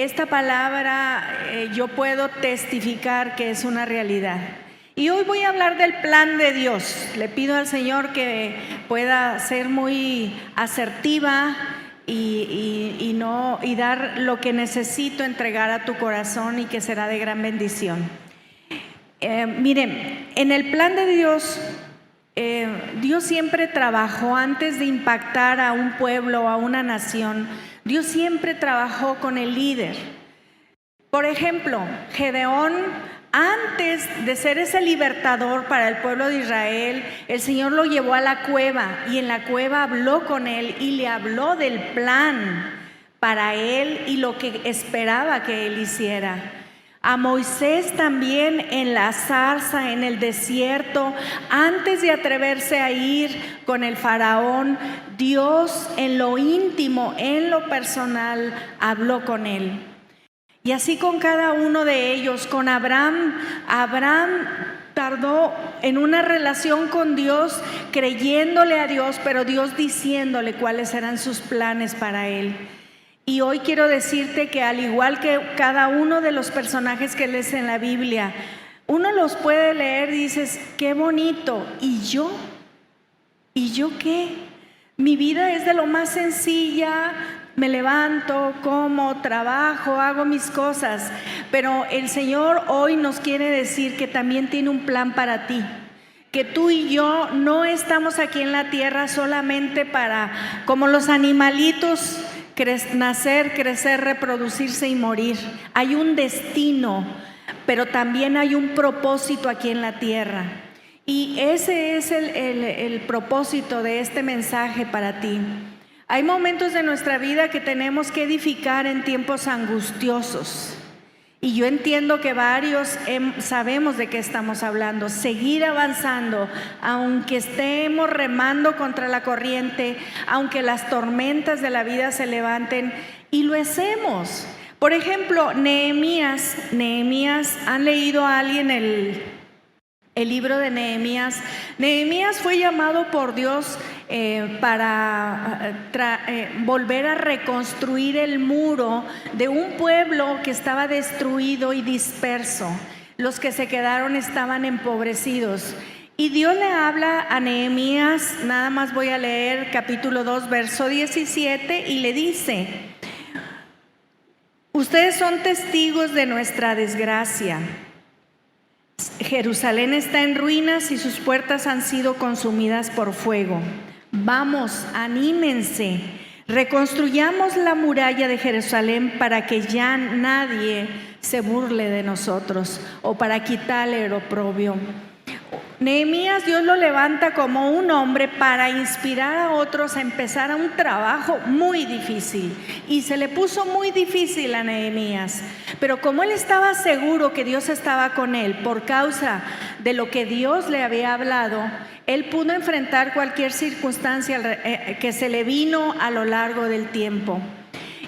esta palabra yo puedo testificar que es una realidad. Y hoy voy a hablar del plan de Dios. Le pido al Señor que pueda ser muy asertiva y dar lo que necesito entregar a tu corazón y que será de gran bendición. Miren, en el plan de Dios, Dios siempre trabajó antes de impactar a un pueblo o a una nación. Dios siempre trabajó con el líder. Por ejemplo, Gedeón, antes de ser ese libertador para el pueblo de Israel, el Señor lo llevó a la cueva y en la cueva habló con él y le habló del plan para él y lo que esperaba que él hiciera. A Moisés también en la zarza, en el desierto, antes de atreverse a ir con el faraón, Dios en lo íntimo, en lo personal, habló con él. Y así con cada uno de ellos. Con Abraham tardó en una relación con Dios, creyéndole a Dios, pero Dios diciéndole cuáles eran sus planes para él. Y hoy quiero decirte que al igual que cada uno de los personajes que lees en la Biblia, uno los puede leer y dices, qué bonito. ¿Y yo? ¿Y yo qué? Mi vida es de lo más sencilla. Me levanto, como, trabajo, hago mis cosas, pero el Señor hoy nos quiere decir que también tiene un plan para ti, que tú y yo no estamos aquí en la tierra solamente para, como los animalitos, nacer, crecer, reproducirse y morir. Hay un destino, pero también hay un propósito aquí en la tierra. Y ese es el propósito de este mensaje para ti. Hay momentos de nuestra vida que tenemos que edificar en tiempos angustiosos. Y yo entiendo que varios sabemos de qué estamos hablando. Seguir avanzando, aunque estemos remando contra la corriente, aunque las tormentas de la vida se levanten, y lo hacemos. Por ejemplo, Nehemías, ¿han leído a alguien el libro de Nehemías? Nehemías fue llamado por Dios para volver a reconstruir el muro de un pueblo que estaba destruido y disperso. Los que se quedaron estaban empobrecidos. Y Dios le habla a Nehemías, nada más voy a leer capítulo 2, verso 17, y le dice: ustedes son testigos de nuestra desgracia. Jerusalén está en ruinas y sus puertas han sido consumidas por fuego. Vamos, anímense, reconstruyamos la muralla de Jerusalén para que ya nadie se burle de nosotros o para quitarle el oprobio. Nehemías, Dios lo levanta como un hombre para inspirar a otros a empezar un trabajo muy difícil, y se le puso muy difícil a Nehemías, pero como él estaba seguro que Dios estaba con él por causa de lo que Dios le había hablado, él pudo enfrentar cualquier circunstancia que se le vino a lo largo del tiempo.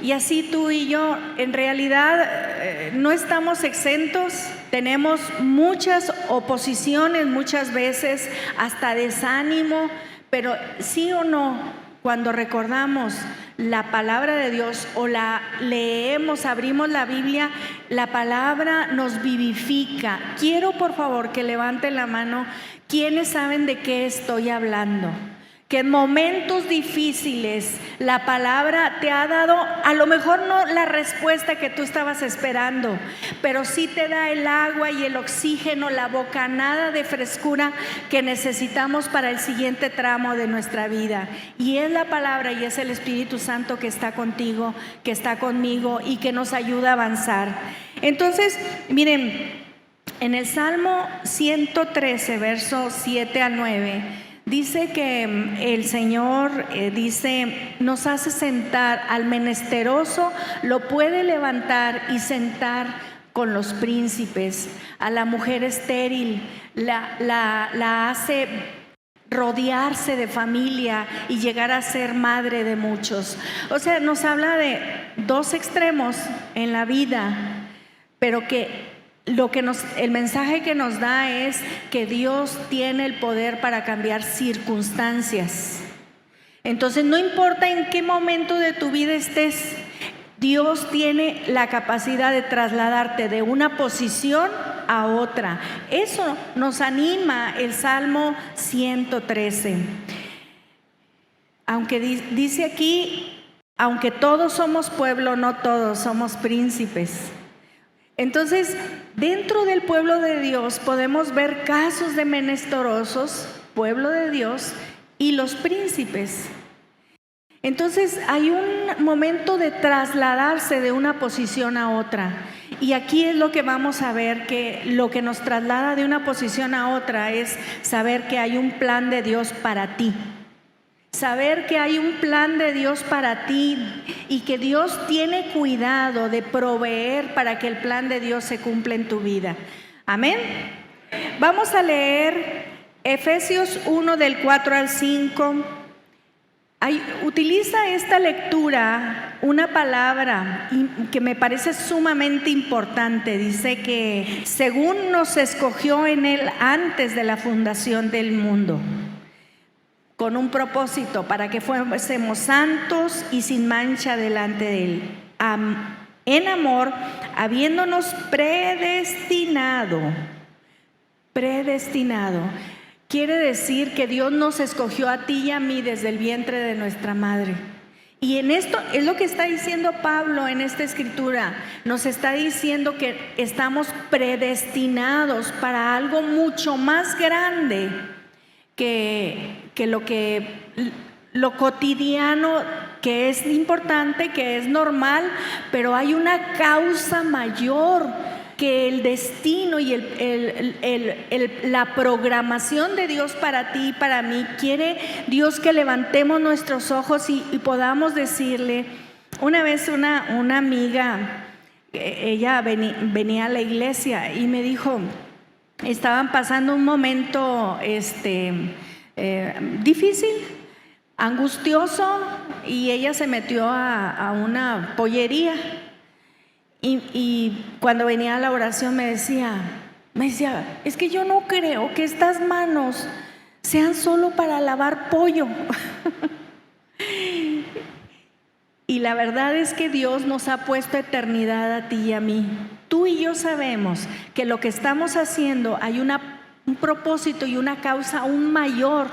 Y así tú y yo en realidad no estamos exentos. Tenemos muchas oposiciones, muchas veces hasta desánimo, pero sí o no, cuando recordamos la palabra de Dios o la leemos, abrimos la Biblia, la palabra nos vivifica. Quiero por favor que levanten la mano quienes saben de qué estoy hablando. Que en momentos difíciles la palabra te ha dado, a lo mejor no la respuesta que tú estabas esperando, pero sí te da el agua y el oxígeno, la bocanada de frescura que necesitamos para el siguiente tramo de nuestra vida. Y es la palabra y es el Espíritu Santo que está contigo, que está conmigo y que nos ayuda a avanzar. Entonces, miren, en el Salmo 113, versos 7 al 9, dice que el Señor nos hace sentar al menesteroso, lo puede levantar y sentar con los príncipes. A la mujer estéril la hace rodearse de familia y llegar a ser madre de muchos. O sea, nos habla de dos extremos en la vida, pero que el mensaje que nos da es que Dios tiene el poder para cambiar circunstancias. Entonces no importa en qué momento de tu vida estés, Dios tiene la capacidad de trasladarte de una posición a otra. Eso nos anima el Salmo 113. Aunque dice aquí, aunque todos somos pueblo, no todos somos príncipes. Entonces, dentro del pueblo de Dios podemos ver casos de menesterosos, pueblo de Dios, y los príncipes. Entonces hay un momento de trasladarse de una posición a otra. Y aquí es lo que vamos a ver, que lo que nos traslada de una posición a otra es saber que hay un plan de Dios para ti. Saber que hay un plan de Dios para ti y que Dios tiene cuidado de proveer para que el plan de Dios se cumpla en tu vida. Amén. Vamos a leer Efesios 1 del 4 al 5. Utiliza esta lectura una palabra que me parece sumamente importante. Dice que según nos escogió en Él antes de la fundación del mundo, con un propósito, para que fuésemos santos y sin mancha delante de Él, en amor, habiéndonos predestinado. Quiere decir que Dios nos escogió a ti y a mí desde el vientre de nuestra madre. Y en esto es lo que está diciendo Pablo en esta escritura. Nos está diciendo que estamos predestinados para algo mucho más grande que lo cotidiano, que es importante, que es normal, pero hay una causa mayor que el destino y la programación de Dios para ti y para mí. Quiere Dios que levantemos nuestros ojos y podamos decirle. Una vez una amiga, ella venía a la iglesia y me dijo, estaban pasando un momento difícil, angustioso, y ella se metió a una pollería. Y cuando venía a la oración me decía, es que yo no creo que estas manos sean solo para lavar pollo. Y la verdad es que Dios nos ha puesto eternidad a ti y a mí. Tú y yo sabemos que lo que estamos haciendo hay un propósito y una causa aún mayor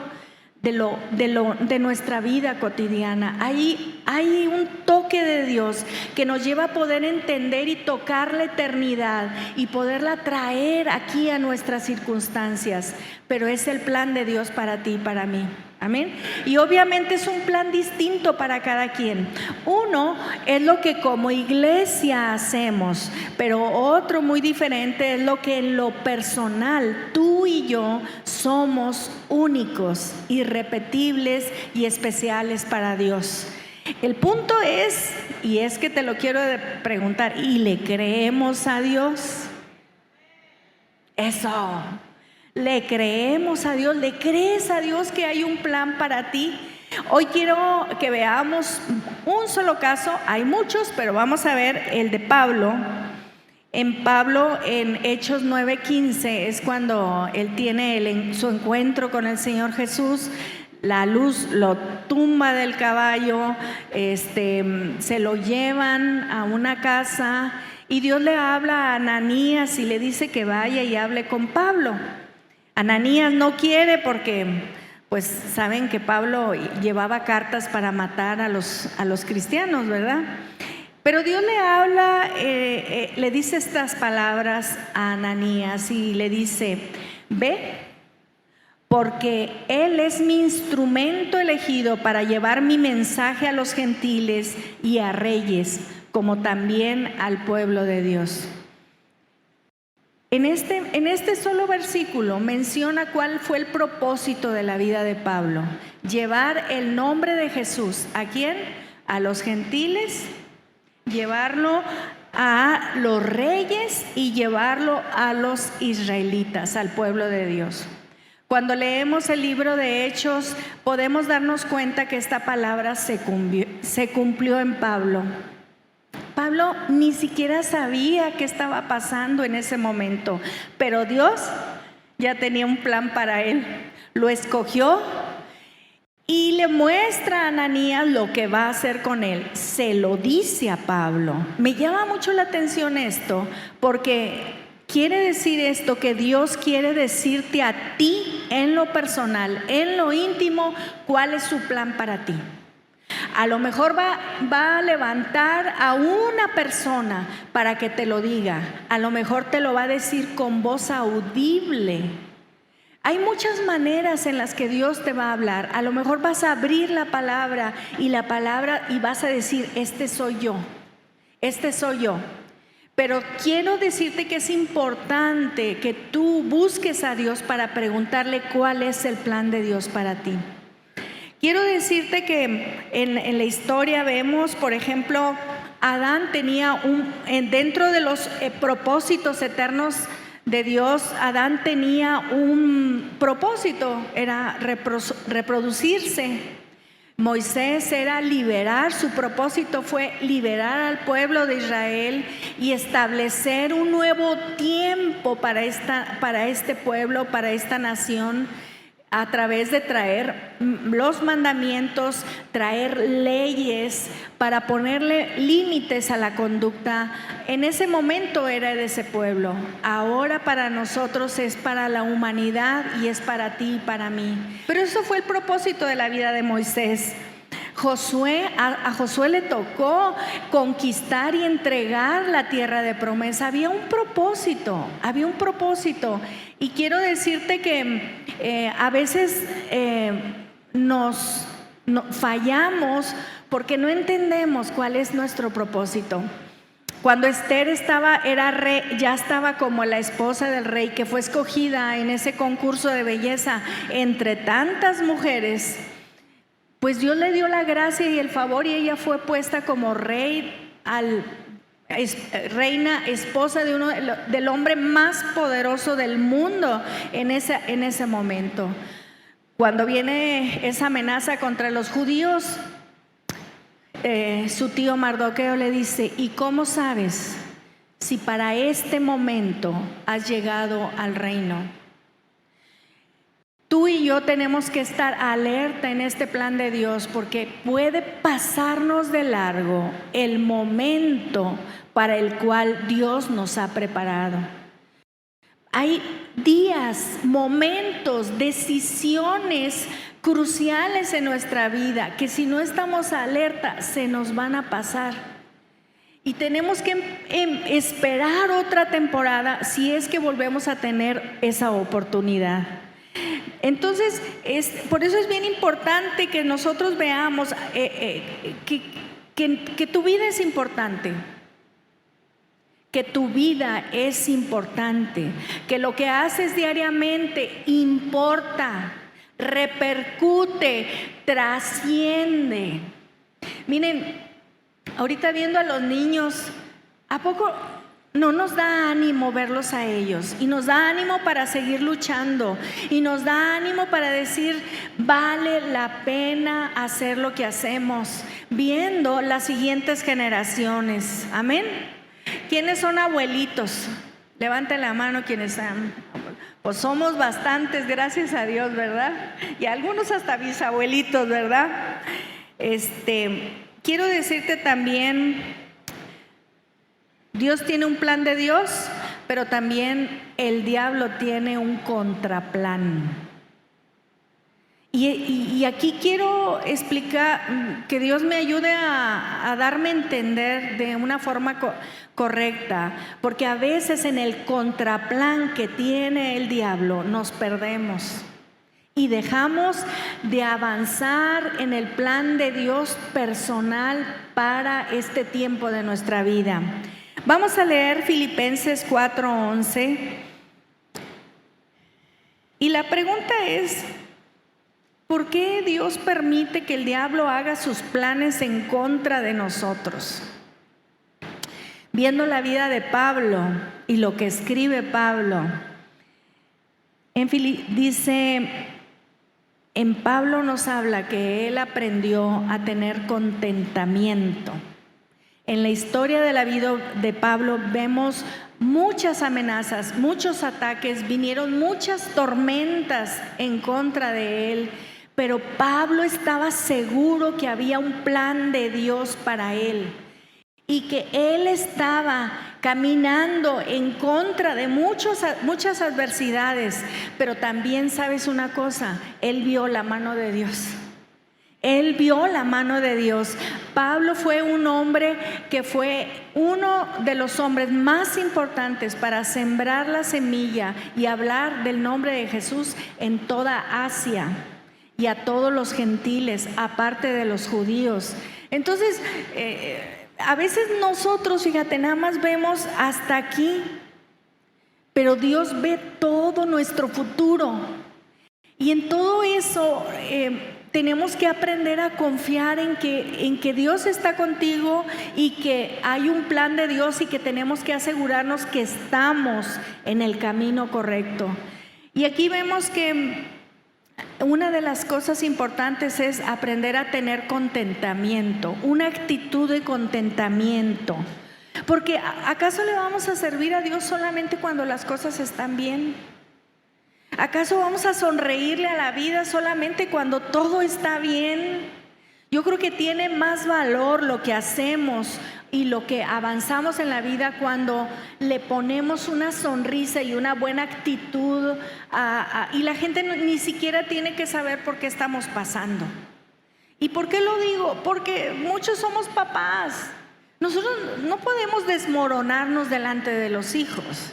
de nuestra vida cotidiana. Hay un toque de Dios que nos lleva a poder entender y tocar la eternidad y poderla traer aquí a nuestras circunstancias, pero es el plan de Dios para ti y para mí. Amén. Y obviamente es un plan distinto para cada quien. Uno es lo que como iglesia hacemos, pero otro muy diferente es lo que en lo personal tú y yo somos únicos, irrepetibles y especiales para Dios. El punto es, y es que te lo quiero preguntar, ¿y le creemos a Dios? Eso. ¿Le creemos a Dios? ¿Le crees a Dios que hay un plan para ti? Hoy quiero que veamos un solo caso, hay muchos, pero vamos a ver el de Pablo. En Hechos 9:15 es cuando él tiene su encuentro con el Señor Jesús. La luz lo tumba del caballo, se lo llevan a una casa y Dios le habla a Ananías y le dice que vaya y hable con Pablo. Ananías no quiere porque pues saben que Pablo llevaba cartas para matar a los cristianos, ¿verdad? Pero Dios le habla, le dice estas palabras a Ananías y le dice, ve, porque él es mi instrumento elegido para llevar mi mensaje a los gentiles y a reyes, como también al pueblo de Dios. En este solo versículo menciona cuál fue el propósito de la vida de Pablo: llevar el nombre de Jesús. ¿A quién? A los gentiles, llevarlo a los reyes y llevarlo a los israelitas, al pueblo de Dios. Cuando leemos el libro de Hechos, podemos darnos cuenta que esta palabra se cumplió en Pablo. Pablo ni siquiera sabía qué estaba pasando en ese momento, pero Dios ya tenía un plan para él. Lo escogió y le muestra a Ananías lo que va a hacer con él. Se lo dice a Pablo. Me llama mucho la atención esto, porque quiere decir esto, que Dios quiere decirte a ti en lo personal, en lo íntimo, cuál es su plan para ti. A lo mejor va a levantar a una persona para que te lo diga. A lo mejor te lo va a decir con voz audible. Hay muchas maneras en las que Dios te va a hablar. A lo mejor vas a abrir la palabra y vas a decir, este soy yo, este soy yo. Pero quiero decirte que es importante que tú busques a Dios para preguntarle cuál es el plan de Dios para ti. Quiero decirte que en la historia vemos, por ejemplo, Adán tenía dentro de los propósitos eternos de Dios, Adán tenía un propósito, era reproducirse. Moisés era su propósito fue liberar al pueblo de Israel y establecer un nuevo tiempo para este pueblo, para esta nación, a través de traer los mandamientos, traer leyes para ponerle límites a la conducta. En ese momento era de ese pueblo. Ahora para nosotros es para la humanidad y es para ti y para mí. Pero eso fue el propósito de la vida de Moisés. A Josué le tocó conquistar y entregar la tierra de promesa. Había un propósito. Y quiero decirte que a veces fallamos porque no entendemos cuál es nuestro propósito. Cuando Esther ya estaba como la esposa del rey, que fue escogida en ese concurso de belleza entre tantas mujeres, pues Dios le dio la gracia y el favor y ella fue puesta como reina, esposa del hombre más poderoso del mundo en ese momento. Cuando viene esa amenaza contra los judíos, su tío Mardoqueo le dice: ¿y cómo sabes si para este momento has llegado al reino? Tú y yo tenemos que estar alerta en este plan de Dios, porque puede pasarnos de largo el momento para el cual Dios nos ha preparado. Hay días, momentos, decisiones cruciales en nuestra vida que si no estamos alerta se nos van a pasar. Y tenemos que esperar otra temporada si es que volvemos a tener esa oportunidad. Entonces, por eso es bien importante que nosotros veamos que tu vida es importante. Que tu vida es importante, que lo que haces diariamente importa, repercute, trasciende. Miren, ahorita viendo a los niños, ¿a poco no nos da ánimo verlos a ellos? Y nos da ánimo para seguir luchando, y nos da ánimo para decir, vale la pena hacer lo que hacemos, viendo las siguientes generaciones. Amén. ¿Quiénes son abuelitos? Levanten la mano quienes sean. Pues somos bastantes, gracias a Dios, ¿verdad? Y algunos hasta bisabuelitos, ¿verdad? Quiero decirte también, Dios tiene un plan de Dios, pero también el diablo tiene un contraplan. Y aquí quiero explicar, que Dios me ayude a darme a entender de una forma correcta, porque a veces en el contraplan que tiene el diablo nos perdemos y dejamos de avanzar en el plan de Dios personal para este tiempo de nuestra vida. Vamos a leer Filipenses 4:11 y la pregunta es: ¿por qué Dios permite que el diablo haga sus planes en contra de nosotros? Viendo la vida de Pablo y lo que escribe Pablo, en Pablo nos habla que él aprendió a tener contentamiento. En la historia de la vida de Pablo vemos muchas amenazas, muchos ataques, vinieron muchas tormentas en contra de él, Pero Pablo estaba seguro que había un plan de Dios para él y que él estaba caminando en contra de muchas adversidades. Pero también, ¿sabes una cosa? Él vio la mano de Dios. Él vio la mano de Dios. Pablo fue un hombre que fue uno de los hombres más importantes para sembrar la semilla y hablar del nombre de Jesús en toda Asia y a todos los gentiles, aparte de los judíos. Entonces, a veces nosotros, fíjate, nada más vemos hasta aquí, pero Dios ve todo nuestro futuro. Y en todo eso tenemos que aprender a confiar en que Dios está contigo y que hay un plan de Dios y que tenemos que asegurarnos que estamos en el camino correcto. Y aquí vemos que una de las cosas importantes es aprender a tener contentamiento, una actitud de contentamiento. Porque ¿acaso le vamos a servir a Dios solamente cuando las cosas están bien? ¿Acaso vamos a sonreírle a la vida solamente cuando todo está bien? Yo creo que tiene más valor lo que hacemos y lo que avanzamos en la vida cuando le ponemos una sonrisa y una buena actitud y la gente ni siquiera tiene que saber por qué estamos pasando. ¿Y por qué lo digo? Porque muchos somos papás. Nosotros no podemos desmoronarnos delante de los hijos.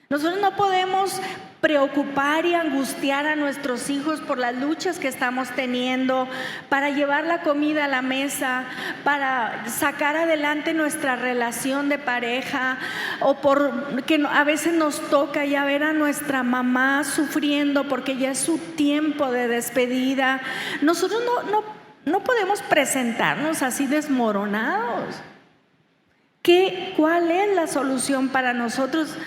Nosotros no podemos preocupar y angustiar a nuestros hijos por las luchas que estamos teniendo, para llevar la comida a la mesa, para sacar adelante nuestra relación de pareja, o porque a veces nos toca ya ver a nuestra mamá sufriendo porque ya es su tiempo de despedida. Nosotros no podemos presentarnos así desmoronados. ¿Cuál es la solución para nosotros?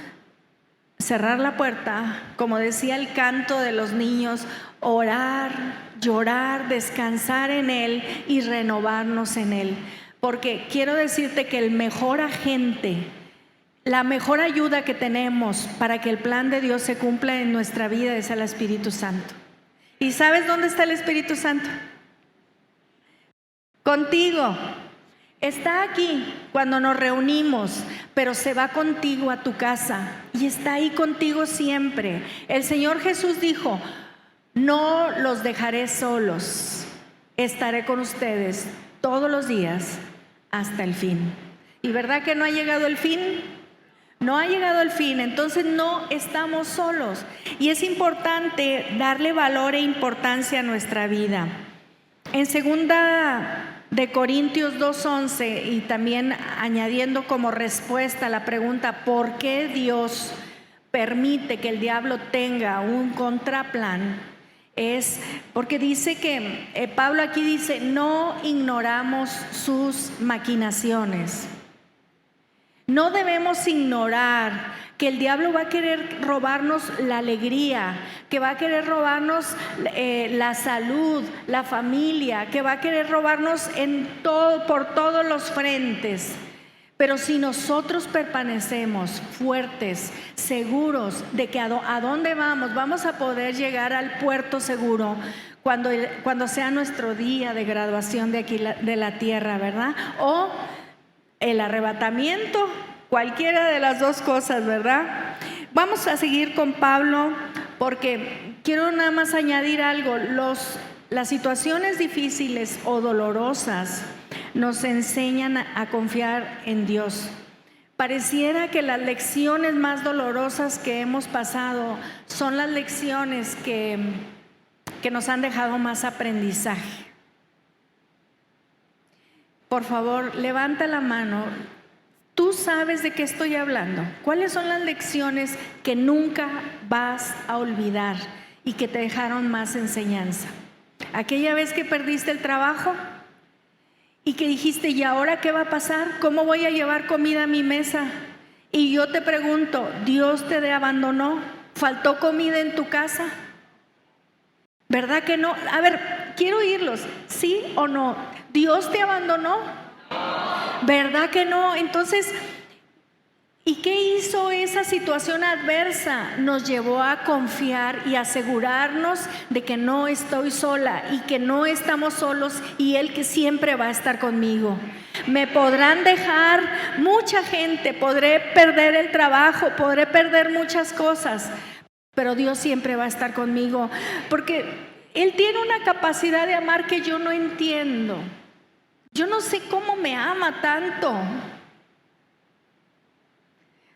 Cerrar la puerta, como decía el canto de los niños, orar, llorar, descansar en Él y renovarnos en Él. Porque quiero decirte que el mejor agente, la mejor ayuda que tenemos para que el plan de Dios se cumpla en nuestra vida es el Espíritu Santo. ¿Y sabes dónde está el Espíritu Santo? Contigo. Está aquí cuando nos reunimos, pero se va contigo a tu casa y está ahí contigo siempre. El Señor Jesús dijo: no los dejaré solos, estaré con ustedes todos los días hasta el fin. ¿Y verdad que no ha llegado el fin? No ha llegado el fin, entonces no estamos solos. Y es importante darle valor e importancia a nuestra vida. En 2 Corintios 2:11, y también añadiendo como respuesta a la pregunta ¿por qué Dios permite que el diablo tenga un contraplan? Es porque dice que Pablo aquí dice: no ignoramos sus maquinaciones. No debemos ignorar que el diablo va a querer robarnos la alegría, que va a querer robarnos la salud, la familia, que va a querer robarnos por todos los frentes. Pero si nosotros permanecemos fuertes, seguros de que a dónde vamos a poder llegar al puerto seguro cuando sea nuestro día de graduación de aquí de la tierra, ¿verdad? O el arrebatamiento, cualquiera de las dos cosas, ¿verdad? Vamos a seguir con Pablo porque quiero nada más añadir algo. Las situaciones difíciles o dolorosas nos enseñan a confiar en Dios. Pareciera que las lecciones más dolorosas que hemos pasado son las lecciones que nos han dejado más aprendizaje. Por favor, levanta la mano. Tú sabes de qué estoy hablando. ¿Cuáles son las lecciones que nunca vas a olvidar y que te dejaron más enseñanza? Aquella vez que perdiste el trabajo y que dijiste: ¿y ahora qué va a pasar? ¿Cómo voy a llevar comida a mi mesa? Y yo te pregunto, ¿Dios te abandonó? ¿Faltó comida en tu casa? ¿Verdad que no? A ver, quiero oírlos. ¿Sí o no? ¿Dios te abandonó? ¿Verdad que no? Entonces, ¿Y qué hizo esa situación adversa? Nos llevó a confiar y asegurarnos de que no estoy sola y que no estamos solos, y Él que siempre va a estar conmigo. Me podrán dejar mucha gente, podré perder el trabajo, podré perder muchas cosas, pero Dios siempre va a estar conmigo, porque Él tiene una capacidad de amar que yo no entiendo. Yo no sé cómo me ama tanto,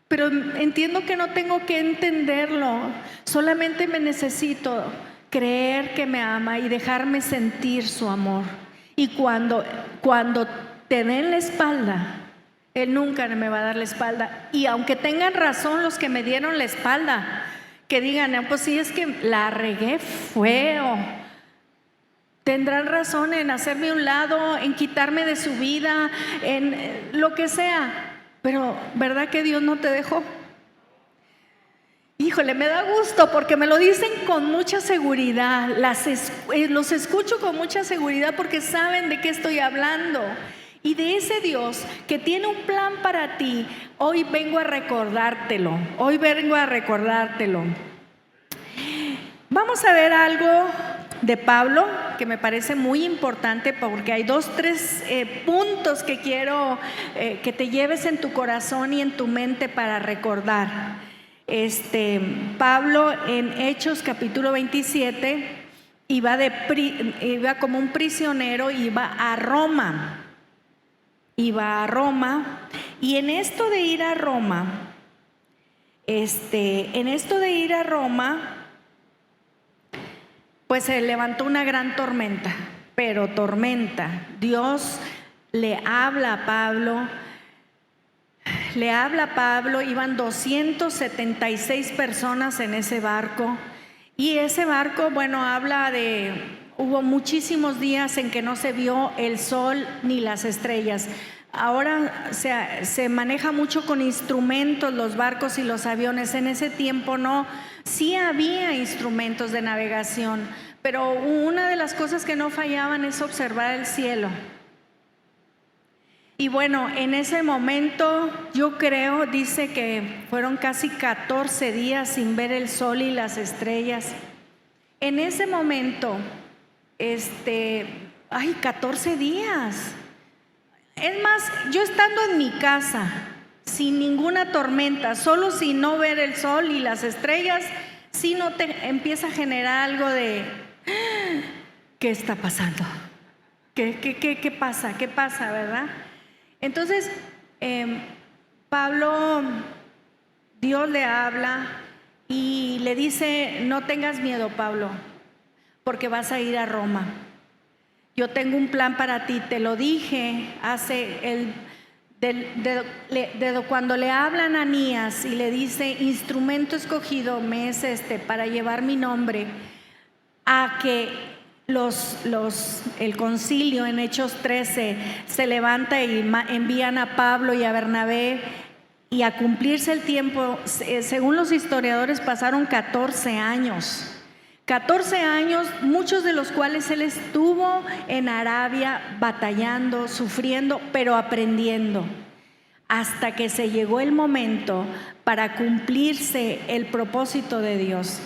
pero entiendo que no tengo que entenderlo. Solamente me necesito creer que me ama y dejarme sentir su amor. Y cuando te den la espalda, Él nunca me va a dar la espalda. Y aunque tengan razón los que me dieron la espalda, que digan, pues sí, es que la regué feo, tendrán razón en hacerme a un lado, en quitarme de su vida, en lo que sea. Pero ¿verdad que Dios no te dejó? Híjole, me da gusto porque me lo dicen con mucha seguridad. Los escucho con mucha seguridad porque saben de qué estoy hablando. Y de ese Dios que tiene un plan para ti, hoy vengo a recordártelo. Hoy vengo a recordártelo. Vamos a ver algo de Pablo que me parece muy importante, porque hay 3 puntos que quiero que te lleves en tu corazón y en tu mente para recordar. Pablo en Hechos capítulo 27 iba como un prisionero, iba a Roma, y en esto de ir a Roma, pues se levantó una gran tormenta, pero tormenta. Dios le habla a Pablo, iban 276 personas en ese barco, y ese barco, hubo muchísimos días en que no se vio el sol ni las estrellas. Ahora se maneja mucho con instrumentos los barcos y los aviones. En ese tiempo no. Sí había instrumentos de navegación, pero una de las cosas que no fallaban es observar el cielo. Y bueno, en ese momento yo creo, dice que fueron casi 14 días sin ver el sol y las estrellas. En ese momento, 14 días. Es más, yo estando en mi casa, sin ninguna tormenta, solo sin no ver el sol y las estrellas, si no te empieza a generar algo de ¿qué está pasando? ¿Qué pasa? ¿Qué pasa, verdad? Entonces, Pablo, Dios le habla y le dice: no tengas miedo, Pablo, porque vas a ir a Roma. Yo tengo un plan para ti, te lo dije cuando le habla a Ananías y le dice: instrumento escogido me es para llevar mi nombre, a que el concilio en Hechos 13 se levanta y envían a Pablo y a Bernabé, y a cumplirse el tiempo, según los historiadores pasaron 14 años. 14 años, muchos de los cuales él estuvo en Arabia batallando, sufriendo, pero aprendiendo, hasta que se llegó el momento para cumplirse el propósito de Dios.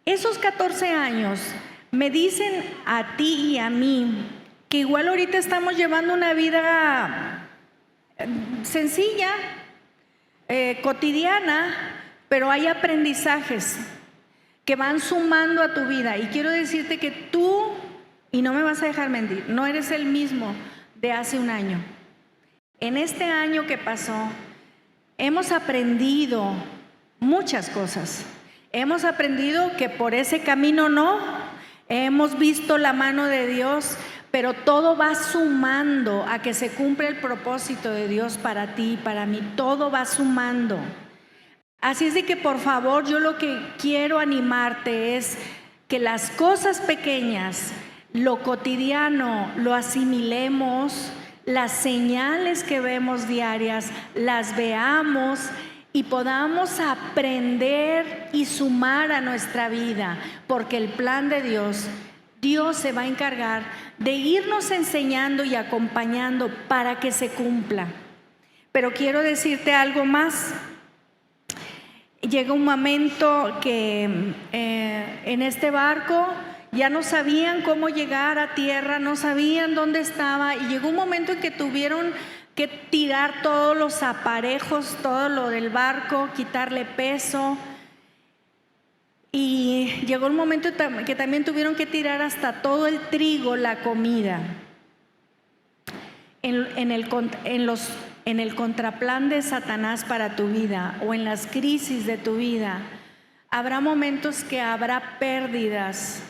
Esos 14 años me dicen a ti y a mí que igual ahorita estamos llevando una vida sencilla, cotidiana, pero hay aprendizajes que van sumando a tu vida. Y quiero decirte que tú, y no me vas a dejar mentir, no eres el mismo de hace un año. En este año que pasó, hemos aprendido muchas cosas. Hemos aprendido que por ese camino no, hemos visto la mano de Dios, pero todo va sumando a que se cumpla el propósito de Dios para ti y para mí. Todo va sumando. Así es de que, por favor, yo lo que quiero animarte es que las cosas pequeñas, lo cotidiano, lo asimilemos, las señales que vemos diarias, las veamos y podamos aprender y sumar a nuestra vida, porque el plan de Dios se va a encargar de irnos enseñando y acompañando para que se cumpla. Pero quiero decirte algo más. Llega un momento que en este barco ya no sabían cómo llegar a tierra, no sabían dónde estaba, y llegó un momento en que tuvieron que tirar todos los aparejos, todo lo del barco, quitarle peso. Y llegó un momento que también tuvieron que tirar hasta todo el trigo, la comida. En el contraplan de Satanás para tu vida, o en las crisis de tu vida, habrá momentos que habrá pérdidas,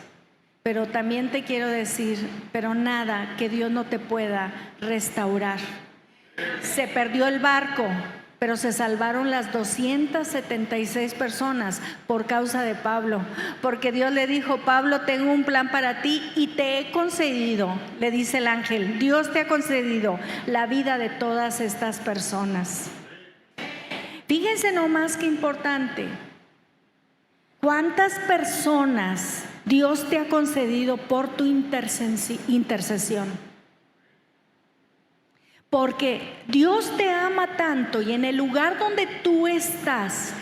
pero también te quiero decir, pero nada que Dios no te pueda restaurar. Se perdió el barco, pero se salvaron las 276 personas por causa de Pablo, porque Dios le dijo: Pablo, tengo un plan para ti y te he concedido, le dice el ángel, Dios te ha concedido la vida de todas estas personas. Fíjense nomás qué importante, cuántas personas Dios te ha concedido por tu intercesión. Porque Dios te ama tanto, y en el lugar donde tú estás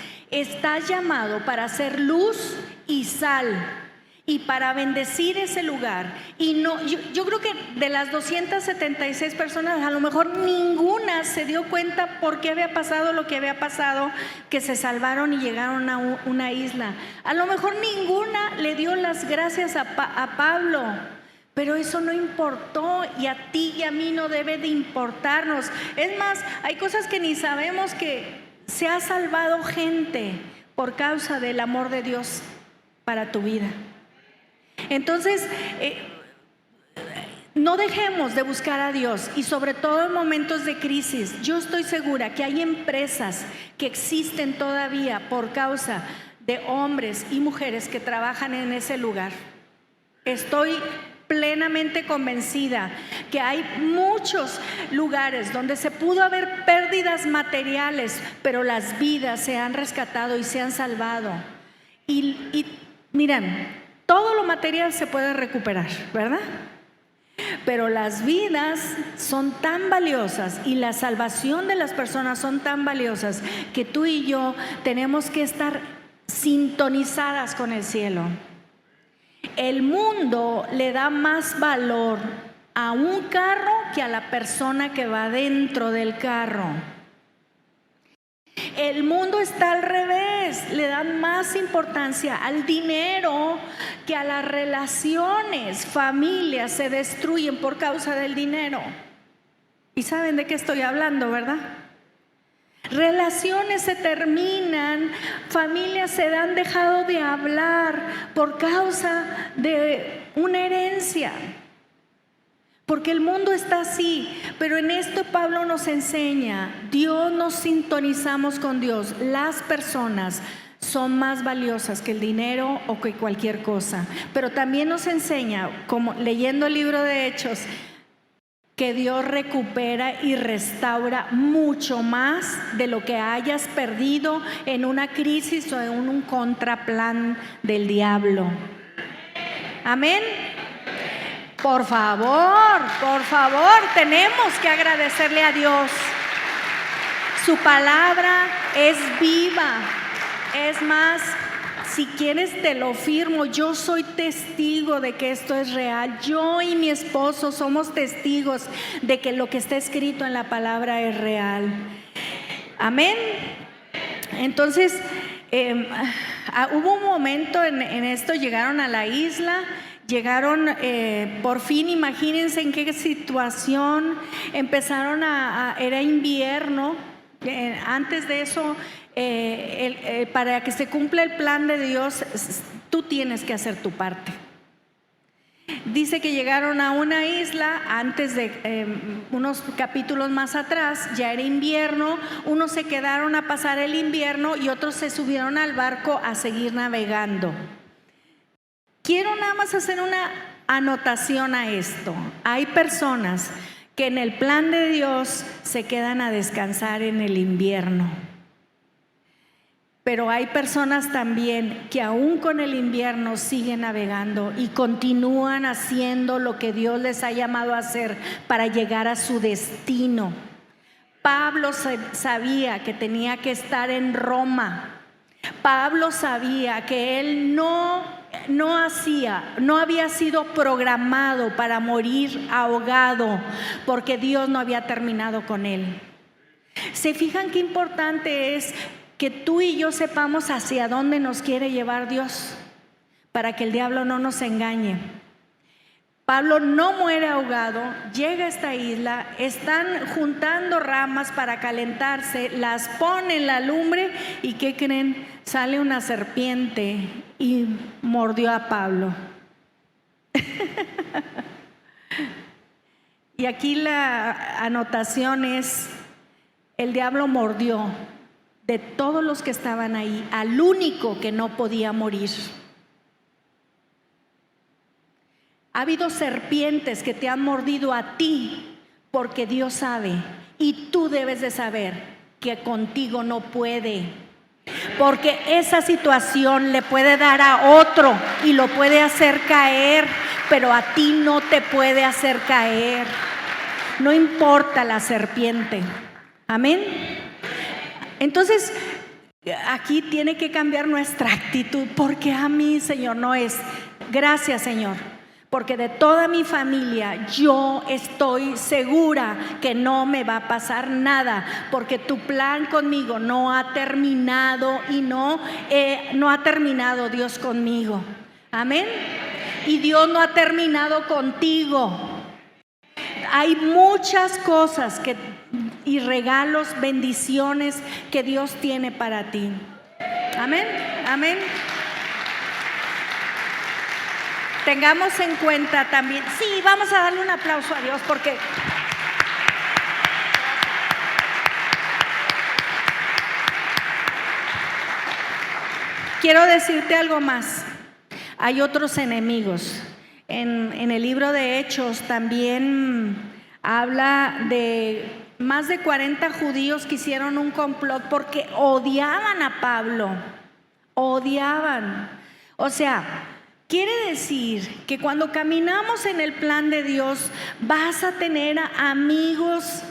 llamado para hacer luz y sal y para bendecir ese lugar. Y no, yo creo que de las 276 personas, a lo mejor ninguna se dio cuenta por qué había pasado lo que había pasado, que se salvaron y llegaron a una isla. A lo mejor ninguna le dio las gracias a Pablo. Pero eso no importó, y a ti y a mí no debe de importarnos. Es más, hay cosas que ni sabemos, que se ha salvado gente por causa del amor de Dios para tu vida. Entonces, no dejemos de buscar a Dios, y sobre todo en momentos de crisis. Yo estoy segura que hay empresas que existen todavía por causa de hombres y mujeres que trabajan en ese lugar. Estoy plenamente convencida que hay muchos lugares donde se pudo haber pérdidas materiales, pero las vidas se han rescatado y se han salvado. Y miren, todo lo material se puede recuperar, ¿verdad? Pero las vidas son tan valiosas, y la salvación de las personas son tan valiosas, que tú y yo tenemos que estar sintonizadas con el cielo. El mundo le da más valor a un carro que a la persona que va dentro del carro. El mundo está al revés, le dan más importancia al dinero que a las relaciones. Familias se destruyen por causa del dinero. Y saben de qué estoy hablando, ¿verdad? Relaciones se terminan, familias se han dejado de hablar por causa de una herencia, porque el mundo está así. Pero en esto Pablo nos enseña, Dios, nos sintonizamos con Dios. Las personas son más valiosas que el dinero o que cualquier cosa. Pero también nos enseña, como leyendo el libro de Hechos, que Dios recupera y restaura mucho más de lo que hayas perdido en una crisis o en un contraplan del diablo. Amén. Por favor, tenemos que agradecerle a Dios. Su palabra es viva. Es más, si quieres te lo firmo, yo soy testigo de que esto es real. Yo y mi esposo somos testigos de que lo que está escrito en la palabra es real. Amén. Entonces, hubo un momento en esto, llegaron a la isla, llegaron por fin, imagínense en qué situación, empezaron era invierno. Antes de eso, para que se cumpla el plan de Dios, tú tienes que hacer tu parte. Dice que llegaron a una isla antes de unos capítulos más atrás, ya era invierno. Unos se quedaron a pasar el invierno y otros se subieron al barco a seguir navegando. Quiero nada más hacer una anotación a esto. Hay personas que en el plan de Dios se quedan a descansar en el invierno. Pero hay personas también que aún con el invierno siguen navegando y continúan haciendo lo que Dios les ha llamado a hacer para llegar a su destino. Pablo sabía que tenía que estar en Roma. Pablo sabía que él no había sido programado para morir ahogado, porque Dios no había terminado con él. ¿Se fijan qué importante es que tú y yo sepamos hacia dónde nos quiere llevar Dios, para que el diablo no nos engañe? Pablo no muere ahogado, llega a esta isla, están juntando ramas para calentarse, las pone en la lumbre y ¿qué creen? Sale una serpiente y mordió a Pablo. Y aquí la anotación es: el diablo mordió de todos los que estaban ahí al único que no podía morir. Ha habido serpientes que te han mordido a ti, porque Dios sabe, y tú debes de saber que contigo no puede, porque esa situación le puede dar a otro y lo puede hacer caer, pero a ti no te puede hacer caer. No importa la serpiente. Amén. Entonces, aquí tiene que cambiar nuestra actitud, porque a mí, Señor, no es gracias, Señor, porque de toda mi familia yo estoy segura que no me va a pasar nada, porque tu plan conmigo no ha terminado y no ha terminado Dios conmigo. Amén. Y Dios no ha terminado contigo. Hay muchas cosas y regalos, bendiciones que Dios tiene para ti. Amén. Amén. Tengamos en cuenta también, sí, vamos a darle un aplauso a Dios, porque quiero decirte algo más. Hay otros enemigos. En el libro de Hechos también habla de más de 40 judíos que hicieron un complot porque odiaban a Pablo. Odiaban. O sea, quiere decir que cuando caminamos en el plan de Dios, vas a tener amigos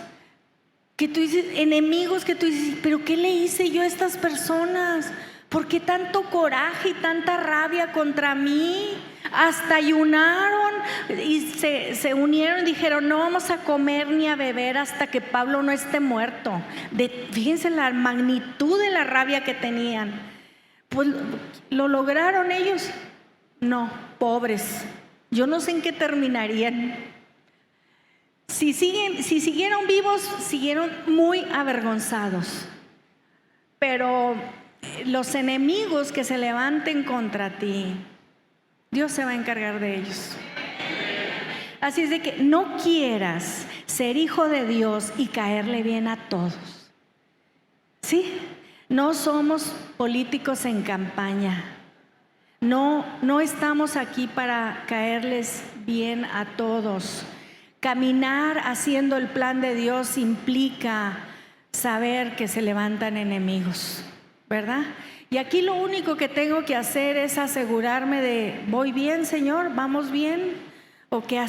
que tú dices, enemigos que tú dices, pero ¿qué le hice yo a estas personas? ¿Por qué tanto coraje y tanta rabia contra mí? Hasta ayunaron y se unieron y dijeron, no vamos a comer ni a beber hasta que Pablo no esté muerto. Fíjense la magnitud de la rabia que tenían. Pues lo lograron ellos. No, pobres. Yo no sé en qué terminarían. Si siguieron vivos, siguieron muy avergonzados. Pero los enemigos que se levanten contra ti, Dios se va a encargar de ellos. Así es de que no quieras ser hijo de Dios y caerle bien a todos. ¿Sí? No somos políticos en campaña. No estamos aquí para caerles bien a todos. Caminar haciendo el plan de Dios implica saber que se levantan enemigos, ¿verdad? Y aquí lo único que tengo que hacer es asegurarme de, ¿voy bien, Señor? ¿Vamos bien? ¿O qué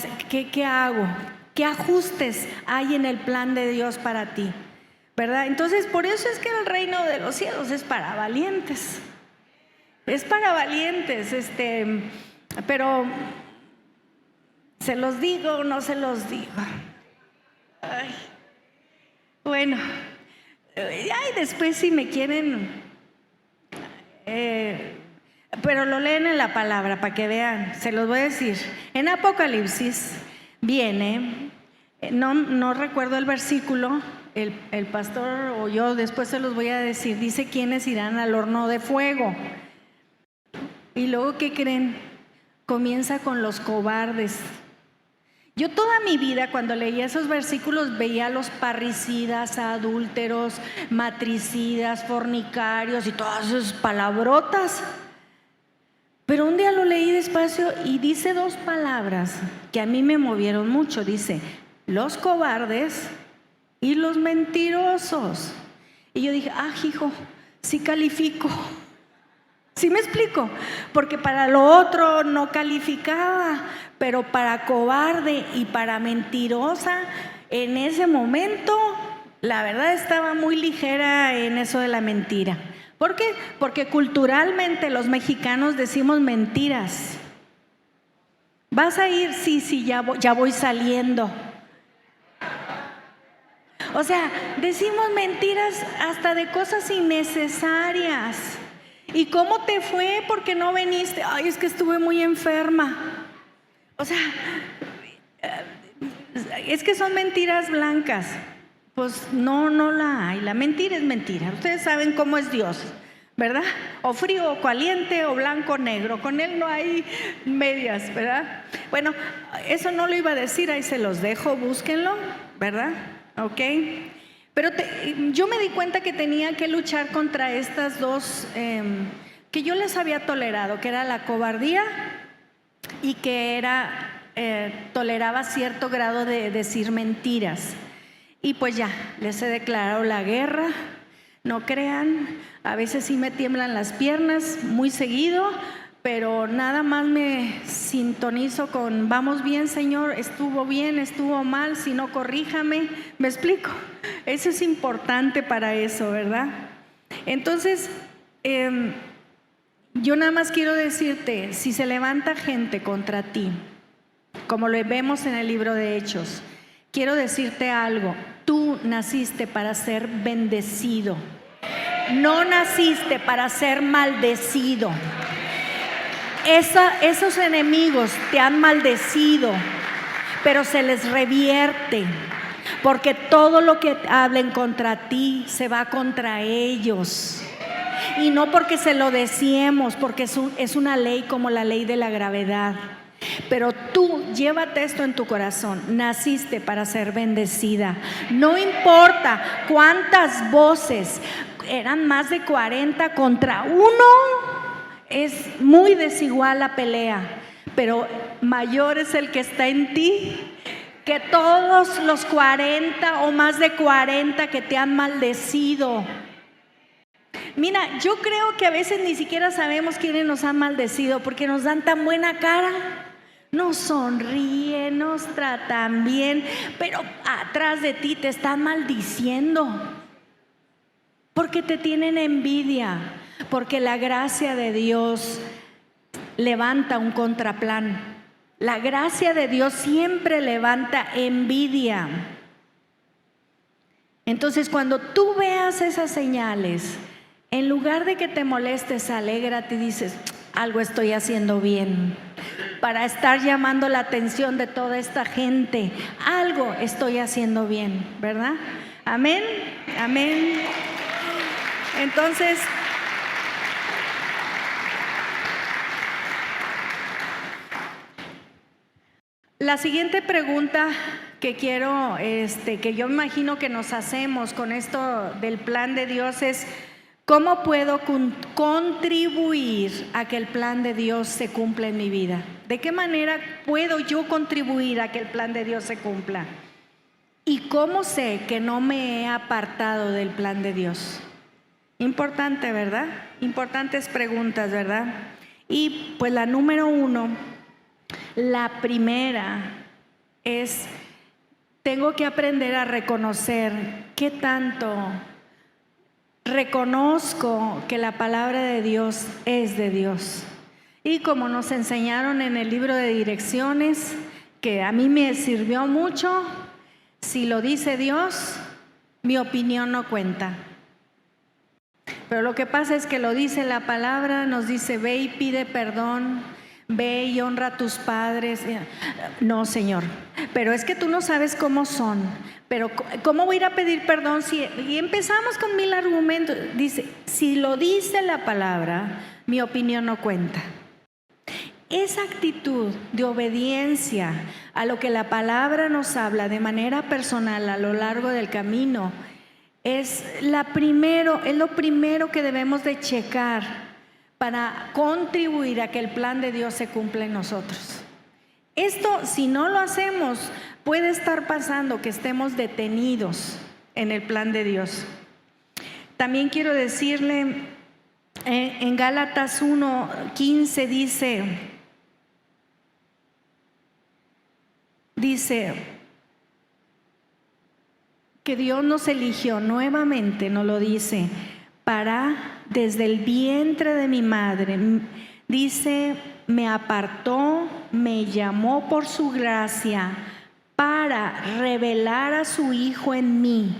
hago? ¿Qué ajustes hay en el plan de Dios para ti? ¿Verdad? Entonces, por eso es que el reino de los cielos es para valientes. Es para valientes, pero ¿se los digo o no se los digo? Ay, bueno, después si me quieren, pero lo leen en la palabra para que vean, se los voy a decir. En Apocalipsis viene, no recuerdo el versículo, el pastor o yo después se los voy a decir, dice quiénes irán al horno de fuego. Y luego, ¿qué creen? Comienza con los cobardes. Yo toda mi vida cuando leía esos versículos veía a los parricidas, adúlteros, matricidas, fornicarios y todas esas palabrotas. Pero un día lo leí despacio y dice dos palabras que a mí me movieron mucho. Dice, los cobardes y los mentirosos. Y yo dije, hijo, sí califico. ¿Sí me explico? Porque para lo otro no calificaba, pero para cobarde y para mentirosa, en ese momento la verdad estaba muy ligera en eso de la mentira. ¿Por qué? Porque culturalmente los mexicanos decimos mentiras. ¿Vas a ir? Sí, ya voy saliendo. O sea, decimos mentiras hasta de cosas innecesarias. ¿Y cómo te fue? ¿Por qué no viniste? Ay, es que estuve muy enferma. O sea, es que son mentiras blancas. Pues no la hay. La mentira es mentira. Ustedes saben cómo es Dios, ¿verdad? O frío o caliente o blanco o negro. Con Él no hay medias, ¿verdad? Bueno, eso no lo iba a decir, ahí se los dejo, búsquenlo, ¿verdad? Ok. Pero yo me di cuenta que tenía que luchar contra estas dos que yo les había tolerado, que era la cobardía y que toleraba cierto grado de decir mentiras. Y pues ya, les he declarado la guerra. No crean, a veces sí me tiemblan las piernas muy seguido, pero nada más me sintonizo con vamos bien, Señor, estuvo bien, estuvo mal, si no, corríjame. ¿Me explico? Eso es importante para eso, ¿verdad? Entonces, yo nada más quiero decirte, si se levanta gente contra ti, como lo vemos en el libro de Hechos, quiero decirte algo: tú naciste para ser bendecido, no naciste para ser maldecido. Esos enemigos te han maldecido, pero se les revierte, porque todo lo que hablen contra ti se va contra ellos. Y no porque se lo deseemos, porque es una ley como la ley de la gravedad. Pero tú llévate esto en tu corazón: naciste para ser bendecida. No importa cuántas voces, eran más de 40 contra uno. Es muy desigual la pelea, pero mayor es el que está en ti que todos los 40 o más de 40 que te han maldecido. Mira, yo creo que a veces ni siquiera sabemos quiénes nos han maldecido, porque nos dan tan buena cara, nos sonríen, nos tratan bien, pero atrás de ti te están maldiciendo, porque te tienen envidia, porque la gracia de Dios levanta un contraplan. La gracia de Dios siempre levanta envidia. Entonces, cuando tú veas esas señales, en lugar de que te molestes, alégrate y dices: algo estoy haciendo bien para estar llamando la atención de toda esta gente. Algo estoy haciendo bien, ¿verdad? Amén, amén. Entonces, la siguiente pregunta que quiero, que yo imagino que nos hacemos con esto del plan de Dios es: ¿cómo puedo contribuir a que el plan de Dios se cumpla en mi vida? ¿De qué manera puedo yo contribuir a que el plan de Dios se cumpla? ¿Y cómo sé que no me he apartado del plan de Dios? Importante, ¿verdad? Importantes preguntas, ¿verdad? Y pues la número 1, la primera es: tengo que aprender a reconocer qué tanto reconozco que la palabra de Dios es de Dios. Y como nos enseñaron en el libro de direcciones, que a mí me sirvió mucho, si lo dice Dios, mi opinión no cuenta. Pero lo que pasa es que lo dice la palabra, nos dice: ve y pide perdón, ve y honra a tus padres. No, Señor, pero es que tú no sabes cómo son. Pero ¿cómo voy a ir a pedir perdón? Y empezamos con 1000 argumentos. Dice: si lo dice la palabra, mi opinión no cuenta. Esa actitud de obediencia a lo que la palabra nos habla de manera personal a lo largo del camino es lo primero que debemos de checar para contribuir a que el plan de Dios se cumpla en nosotros. Esto, si no lo hacemos, puede estar pasando que estemos detenidos en el plan de Dios. También quiero decirle, en Gálatas 1:15 dice: que Dios nos eligió nuevamente, nos lo dice, para desde el vientre de mi madre. Dice, me apartó, me llamó por su gracia para revelar a su Hijo en mí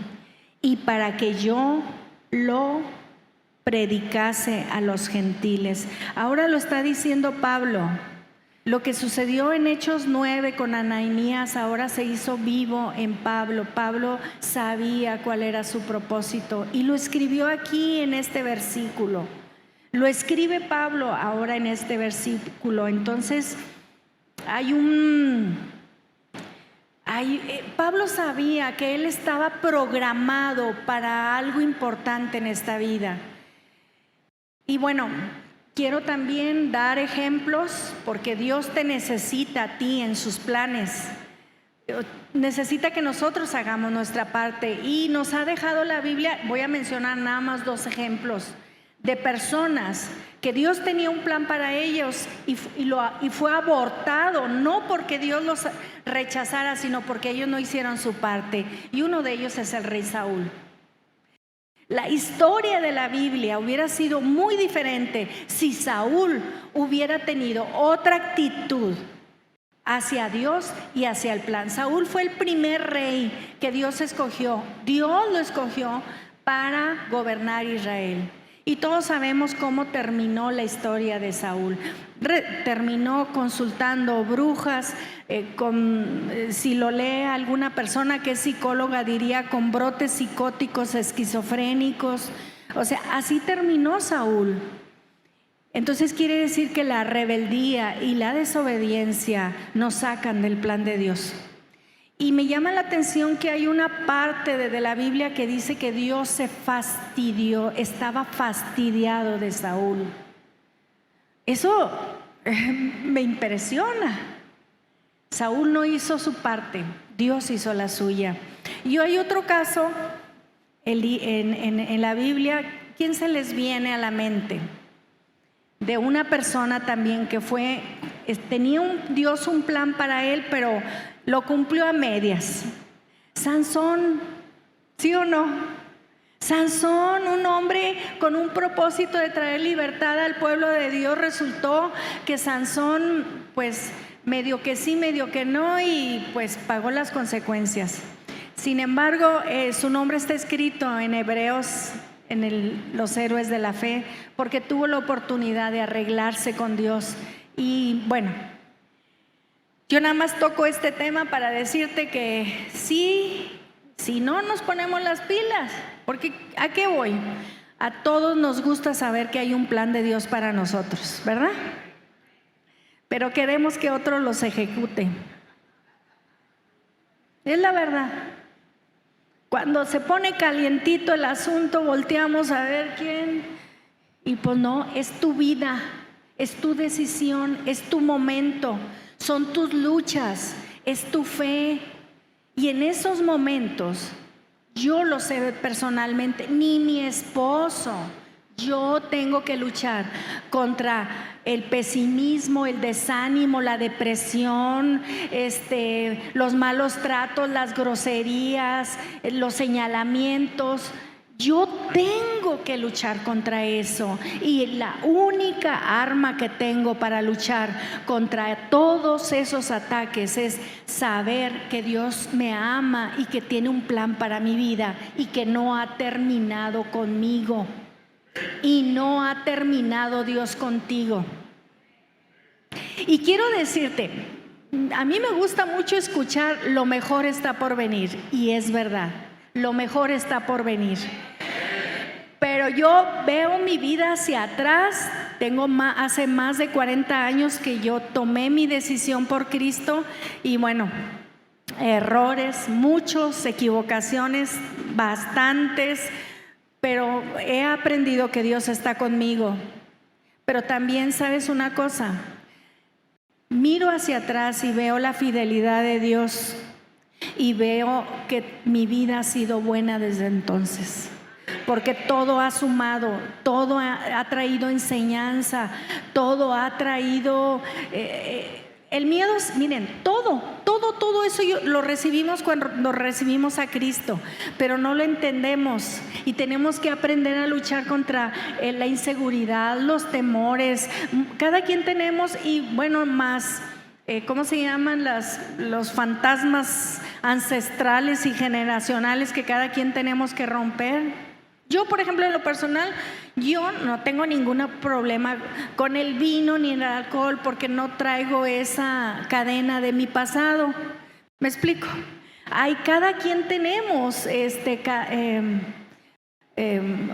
y para que yo lo predicase a los gentiles. Ahora lo está diciendo Pablo. Lo que sucedió en Hechos 9 con Ananías ahora se hizo vivo en Pablo. Pablo sabía cuál era su propósito y lo escribió aquí en este versículo. Lo escribe Pablo ahora en este versículo. Entonces, Pablo sabía que él estaba programado para algo importante en esta vida. Y bueno, quiero también dar ejemplos porque Dios te necesita a ti en sus planes. Necesita que nosotros hagamos nuestra parte y nos ha dejado la Biblia. Voy a mencionar nada más 2 ejemplos de personas que Dios tenía un plan para ellos y fue abortado, no porque Dios los rechazara, sino porque ellos no hicieron su parte. Y uno de ellos es el rey Saúl. La historia de la Biblia hubiera sido muy diferente si Saúl hubiera tenido otra actitud hacia Dios y hacia el plan. Saúl fue el primer rey que Dios escogió. Dios lo escogió para gobernar Israel. Y todos sabemos cómo terminó la historia de Saúl. Terminó consultando brujas, si lo lee alguna persona que es psicóloga diría con brotes psicóticos, esquizofrénicos. O sea, así terminó Saúl. Entonces quiere decir que la rebeldía y la desobediencia nos sacan del plan de Dios. Y me llama la atención que hay una parte de la Biblia que dice que Dios se fastidió, estaba fastidiado de Saúl. Eso me impresiona. Saúl no hizo su parte, Dios hizo la suya. Y hay otro caso en la Biblia. ¿Quién se les viene a la mente? De una persona también que tenía Dios un plan para él, pero lo cumplió a medias. Sansón, ¿sí o no? Sansón, un hombre con un propósito de traer libertad al pueblo de Dios. Resultó que Sansón, pues medio que sí, medio que no, y pues pagó las consecuencias. Sin embargo, su nombre está escrito en Hebreos, los héroes de la fe, porque tuvo la oportunidad de arreglarse con Dios. Y bueno, yo nada más toco este tema para decirte que si no nos ponemos las pilas, porque ¿a qué voy? A todos nos gusta saber que hay un plan de Dios para nosotros, ¿verdad? Pero queremos que otro los ejecute. Es la verdad. Cuando se pone calientito el asunto, volteamos a ver quién. Y pues no, es tu vida, es tu decisión, es tu momento, son tus luchas, es tu fe. Y en esos momentos, yo lo sé personalmente, ni mi esposo, yo tengo que luchar contra el pesimismo, el desánimo, la depresión, los malos tratos, las groserías, los señalamientos. Yo tengo que luchar contra eso, y la única arma que tengo para luchar contra todos esos ataques es saber que Dios me ama y que tiene un plan para mi vida y que no ha terminado conmigo. Y no ha terminado Dios contigo. Y quiero decirte, a mí me gusta mucho escuchar lo mejor está por venir, y es verdad, lo mejor está por venir. Pero yo veo mi vida hacia atrás. Hace más de 40 años que yo tomé mi decisión por Cristo, y bueno, errores, muchos, equivocaciones, bastantes, pero he aprendido que Dios está conmigo. Pero también, ¿sabes una cosa? Miro hacia atrás y veo la fidelidad de Dios, y veo que mi vida ha sido buena desde entonces, porque todo ha sumado, todo ha traído enseñanza, todo ha traído el miedo. Miren, todo todo eso lo recibimos cuando nos recibimos a Cristo, pero no lo entendemos y tenemos que aprender a luchar contra la inseguridad, los temores. Cada quien tenemos, y bueno, más, ¿cómo se llaman? Los fantasmas ancestrales y generacionales que cada quien tenemos que romper. Yo, por ejemplo, en lo personal, yo no tengo ningún problema con el vino ni el alcohol porque no traigo esa cadena de mi pasado. ¿Me explico? Cada quien tenemos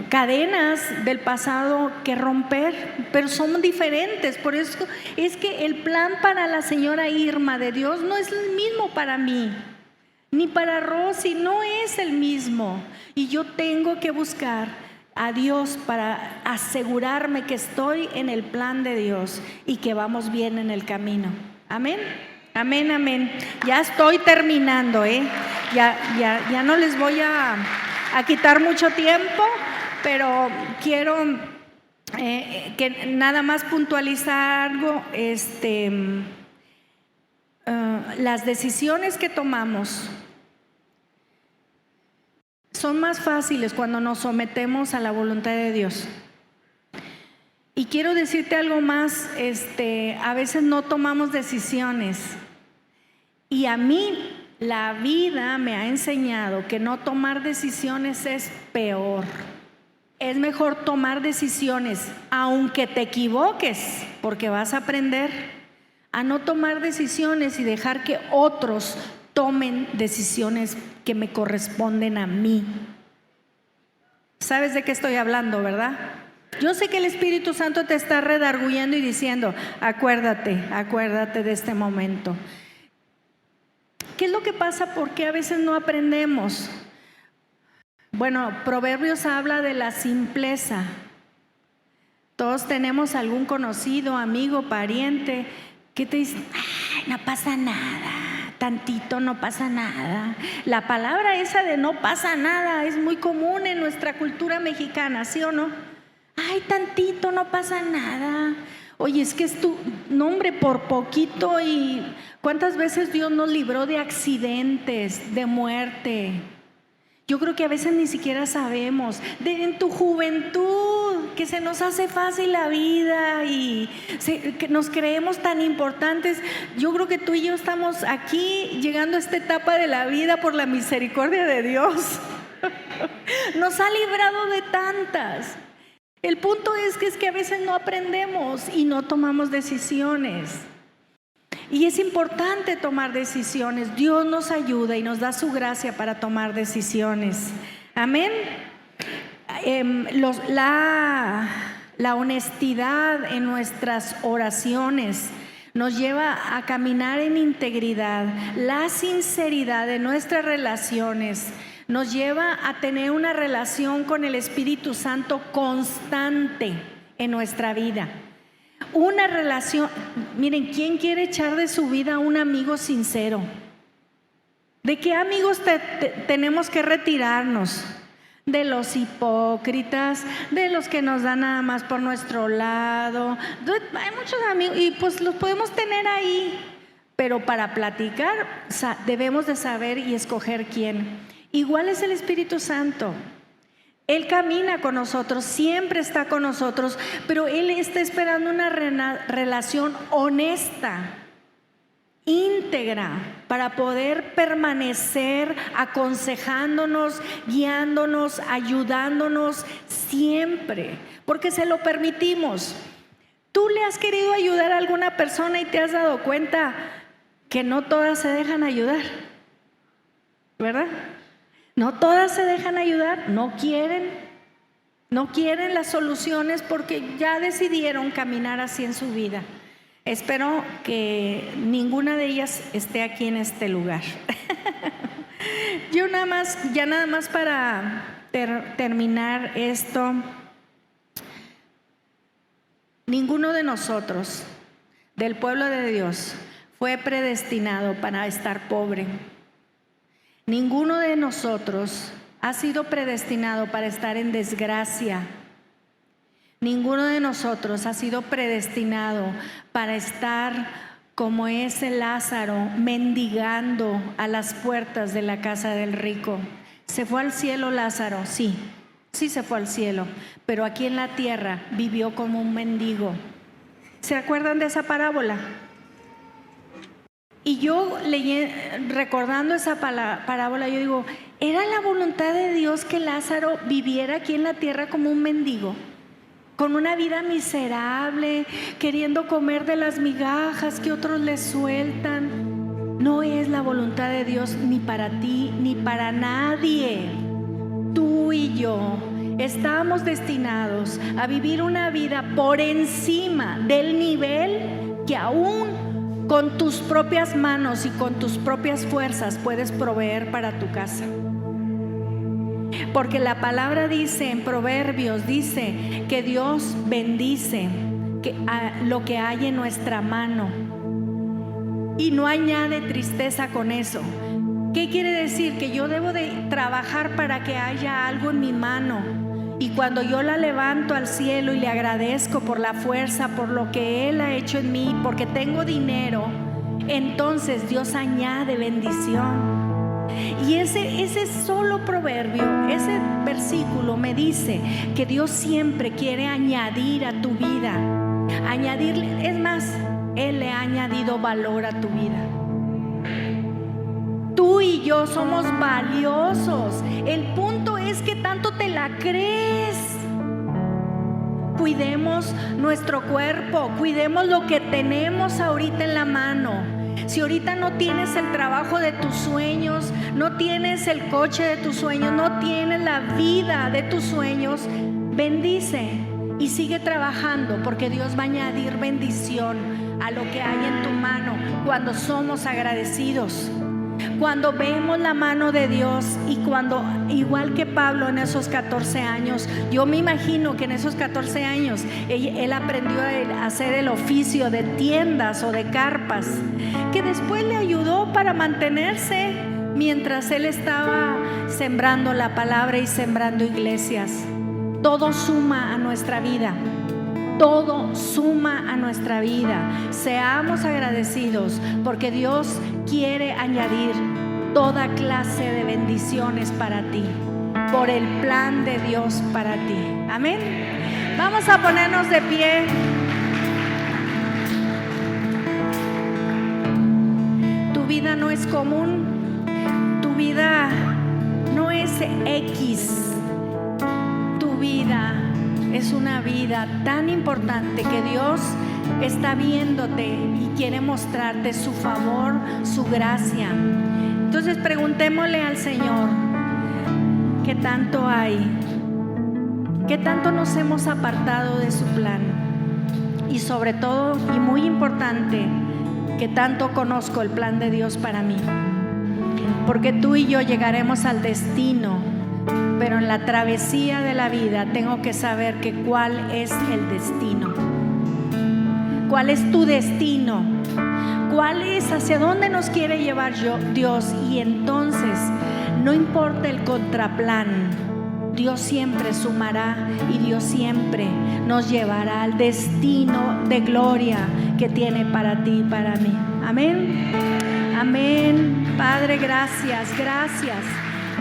cadenas del pasado que romper, pero son diferentes. Por eso es que el plan para la señora Irma de Dios no es el mismo para mí, ni para Rosy, no es el mismo. Y yo tengo que buscar a Dios para asegurarme que estoy en el plan de Dios y que vamos bien en el camino. Amén, amén, amén. Ya estoy terminando, ya no les voy a quitar mucho tiempo, pero quiero que nada más puntualizar algo. Las decisiones que tomamos son más fáciles cuando nos sometemos a la voluntad de Dios. Y quiero decirte algo más, a veces no tomamos decisiones. Y a mí la vida me ha enseñado que no tomar decisiones es peor. Es mejor tomar decisiones, aunque te equivoques, porque vas a aprender, a no tomar decisiones y dejar que otros tomen decisiones que me corresponden a mí. ¿Sabes de qué estoy hablando, verdad? Yo sé que el Espíritu Santo te está redarguyendo y diciendo, acuérdate de este momento. ¿Qué es lo que pasa? ¿Por qué a veces no aprendemos? Bueno, Proverbios habla de la simpleza. Todos tenemos algún conocido, amigo, pariente que te dice, no pasa nada, tantito no pasa nada. La palabra esa de no pasa nada es muy común en nuestra cultura mexicana, ¿sí o no? Ay, tantito no pasa nada. Oye, es que es tu nombre por poquito. Y ¿cuántas veces Dios nos libró de accidentes, de muerte? Yo creo que a veces ni siquiera sabemos. En tu juventud, que se nos hace fácil la vida y que nos creemos tan importantes. Yo creo que tú y yo estamos aquí llegando a esta etapa de la vida por la misericordia de Dios. Nos ha librado de tantas. El punto es que a veces no aprendemos y no tomamos decisiones. Y es importante tomar decisiones. Dios nos ayuda y nos da su gracia para tomar decisiones. Amén. La honestidad en nuestras oraciones nos lleva a caminar en integridad. La sinceridad de nuestras relaciones nos lleva a tener una relación con el Espíritu Santo constante en nuestra vida. Una relación, miren, ¿quién quiere echar de su vida a un amigo sincero? ¿De qué amigos tenemos que retirarnos? De los hipócritas, de los que nos dan nada más por nuestro lado. Hay muchos amigos y pues los podemos tener ahí, pero para platicar debemos de saber y escoger quién. Igual es el Espíritu Santo. Él camina con nosotros, siempre está con nosotros, pero Él está esperando una relación honesta, íntegra, para poder permanecer aconsejándonos, guiándonos, ayudándonos siempre, porque se lo permitimos. ¿Tú le has querido ayudar a alguna persona y te has dado cuenta que no todas se dejan ayudar? ¿Verdad? No todas se dejan ayudar, no quieren las soluciones porque ya decidieron caminar así en su vida. Espero que ninguna de ellas esté aquí en este lugar. Yo nada más para terminar esto, ninguno de nosotros, del pueblo de Dios, fue predestinado para estar pobre. Ninguno de nosotros ha sido predestinado para estar en desgracia. Ninguno de nosotros ha sido predestinado para estar como ese Lázaro mendigando a las puertas de la casa del rico. ¿Se fue al cielo Lázaro? Sí, sí se fue al cielo, pero aquí en la tierra vivió como un mendigo. ¿Se acuerdan de esa parábola? Y yo recordando esa parábola, yo digo, ¿era la voluntad de Dios que Lázaro viviera aquí en la tierra como un mendigo? Con una vida miserable, queriendo comer de las migajas que otros le sueltan. No es la voluntad de Dios ni para ti ni para nadie. Tú y yo estamos destinados a vivir una vida por encima del nivel que aún con tus propias manos y con tus propias fuerzas puedes proveer para tu casa. Porque la palabra dice en Proverbios, dice que Dios bendice lo que hay en nuestra mano y no añade tristeza con eso. ¿Qué quiere decir? Que yo debo de trabajar para que haya algo en mi mano, y cuando yo la levanto al cielo y le agradezco por la fuerza, por lo que Él ha hecho en mí, porque tengo dinero, entonces Dios añade bendición. Y ese solo proverbio, ese versículo me dice que Dios siempre quiere añadir a tu vida, añadirle, es más, Él le ha añadido valor a tu vida. Tú y yo somos valiosos. El punto es que tanto te la crees. Cuidemos nuestro cuerpo, cuidemos lo que tenemos ahorita en la mano. Si ahorita no tienes el trabajo de tus sueños, no tienes el coche de tus sueños, no tienes la vida de tus sueños, bendice y sigue trabajando, porque Dios va a añadir bendición a lo que hay en tu mano cuando somos agradecidos. Cuando vemos la mano de Dios, y cuando, igual que Pablo en esos 14 años, yo me imagino que en esos 14 años él aprendió a hacer el oficio de tiendas o de carpas, que después le ayudó para mantenerse mientras él estaba sembrando la palabra y sembrando iglesias. Todo suma a nuestra vida. Todo suma a nuestra vida. Seamos agradecidos, porque Dios quiere añadir toda clase de bendiciones para ti, por el plan de Dios para ti. Amén. Vamos a ponernos de pie. Tu vida no es común. Tu vida no es X. Tu vida es una vida tan importante que Dios está viéndote y quiere mostrarte su favor, su gracia. Entonces preguntémosle al Señor, ¿qué tanto hay? ¿Qué tanto nos hemos apartado de su plan? Y sobre todo, y muy importante, ¿qué tanto conozco el plan de Dios para mí? Porque tú y yo llegaremos al destino, pero en la travesía de la vida tengo que saber que cuál es el destino. ¿Cuál es tu destino? ¿Cuál es? ¿Hacia dónde nos quiere llevar Dios? Y entonces, no importa el contraplan, Dios siempre sumará y Dios siempre nos llevará al destino de gloria que tiene para ti y para mí. Amén. Amén. Padre, gracias, gracias,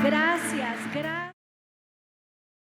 gracias, gracias.